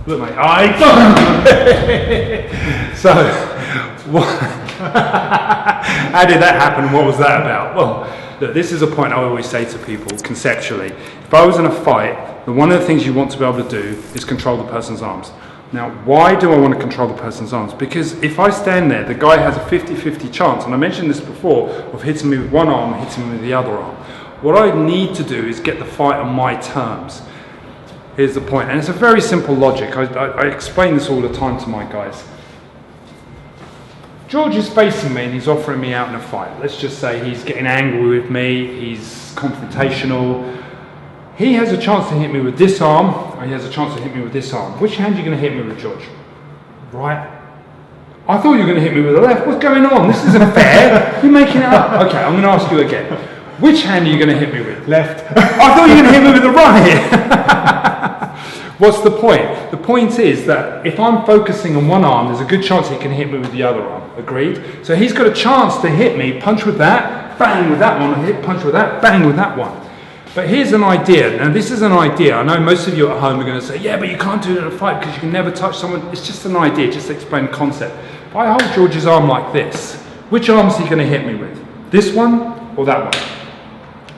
Look, mate. So, how did that happen and what was that about? Well, look, this is a point I always say to people conceptually. If I was in a fight, then one of the things you want to be able to do is control the person's arms. Now, why do I want to control the person's arms? Because if I stand there, the guy has a 50-50 chance, and I mentioned this before, of hitting me with one arm and hitting me with the other arm. What I need to do is get the fight on my terms. Here's the point, and it's a very simple logic. I explain this all the time to my guys. George is facing me and he's offering me out in a fight. Let's just say he's getting angry with me, he's confrontational. He has a chance to hit me with this arm, or he has a chance to hit me with this arm. Which hand are you going to hit me with, George? Right. I thought you were going to hit me with the left. What's going on? This isn't fair. You're making it up. Okay, I'm going to ask you again. Which hand are you going to hit me with? Left. I thought you were going to hit me with the right. What's the point? The point is that if I'm focusing on one arm, there's a good chance he can hit me with the other arm. Agreed? So he's got a chance to hit me, punch with that, bang with that one, hit, punch with that, bang with that one. But here's an idea. Now this is an idea. I know most of you at home are going to say, yeah, but you can't do it in a fight because you can never touch someone. It's just an idea, just to explain the concept. If I hold George's arm like this, which arm is he going to hit me with? This one or that one?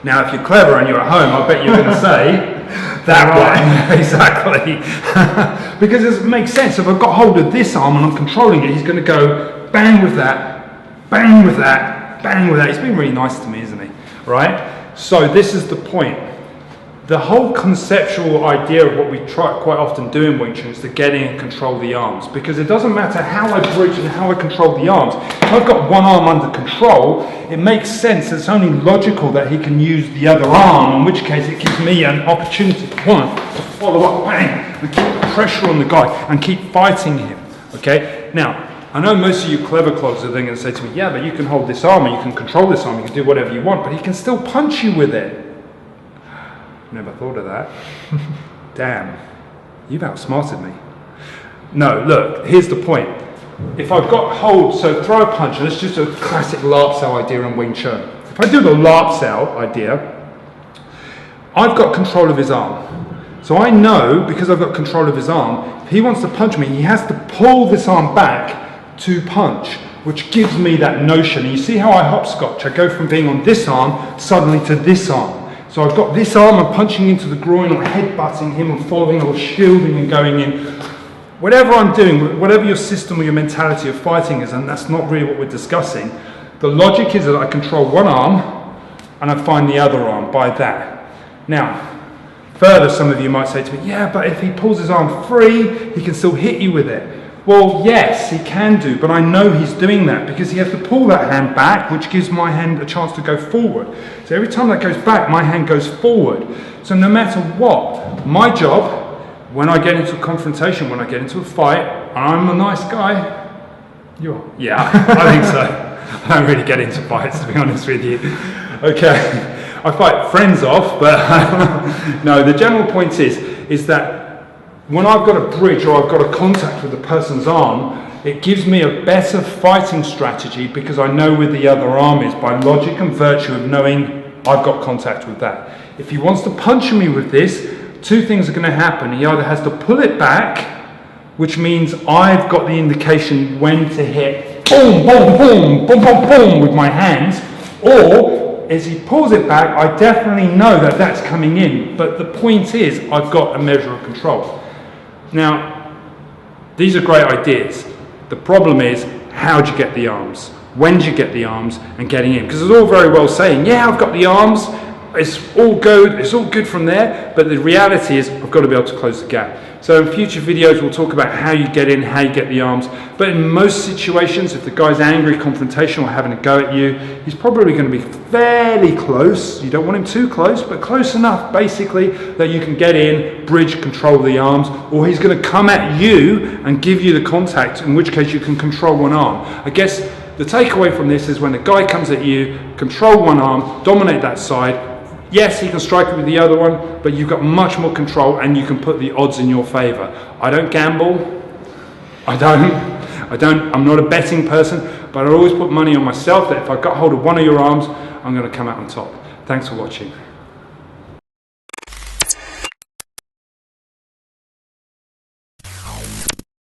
Now if you're clever and you're at home, I bet you're going to say, that one. Exactly. Because it makes sense. If I've got hold of this arm and I'm controlling it, he's going to go bang with that, bang with that, bang with that. He's been really nice to me, isn't he? Right? So this is the point. The whole conceptual idea of what we try quite often do in Wing Chun is to get in and control the arms, because it doesn't matter how I bridge and how I control the arms. If I've got one arm under control, it makes sense. It's only logical that he can use the other arm, in which case it gives me an opportunity to follow up, bang, and keep the pressure on the guy and keep fighting him. Okay? Now, I know most of you clever clogs are then going to say to me, yeah, but you can hold this arm and you can control this arm, you can do whatever you want, but he can still punch you with it. Never thought of that. Damn, you've outsmarted me. No, look, here's the point. If I've got hold, so throw a punch, and it's just a classic larp cell idea in Wing Chun. If I do the larp cell idea, I've got control of his arm. So I know, because I've got control of his arm, if he wants to punch me, he has to pull this arm back to punch, which gives me that notion. And you see how I hopscotch? I go from being on this arm suddenly to this arm. So I've got this arm, I'm punching into the groin, or headbutting him, or following, or shielding and going in. Whatever I'm doing, whatever your system or your mentality of fighting is, and that's not really what we're discussing, the logic is that I control one arm and I find the other arm by that. Now, further, some of you might say to me, yeah, but if he pulls his arm free, he can still hit you with it. Well, yes, he can do, but I know he's doing that because he has to pull that hand back, which gives my hand a chance to go forward. So every time that goes back, my hand goes forward. So no matter what, my job, when I get into a confrontation, when I get into a fight, I'm a nice guy. You are? Yeah, I think so. I don't really get into fights, to be honest with you. Okay, I fight friends off, but no, the general point is that when I've got a bridge or I've got a contact with the person's arm, it gives me a better fighting strategy because I know where the other arm is by logic and virtue of knowing I've got contact with that. If he wants to punch me with this, two things are going to happen. He either has to pull it back, which means I've got the indication when to hit boom, boom, boom, boom, boom, boom with my hands, or as he pulls it back, I definitely know that that's coming in. But the point is, I've got a measure of control. Now, these are great ideas. The problem is, how do you get the arms? When do you get the arms and getting in? Because it's all very well saying, yeah, I've got the arms, it's all good from there, but the reality is I've got to be able to close the gap. So in future videos we'll talk about how you get in, how you get the arms, but in most situations, if the guy's angry, confrontational, or having a go at you, he's probably going to be fairly close. You don't want him too close, but close enough basically that you can get in, bridge, control the arms, or he's going to come at you and give you the contact, in which case you can control one arm. I guess the takeaway from this is when the guy comes at you, control one arm, dominate that side. Yes, he can strike you with the other one, but you've got much more control and you can put the odds in your favor. I don't gamble. I'm not a betting person, but I always put money on myself that if I got hold of one of your arms, I'm going to come out on top. Thanks for watching.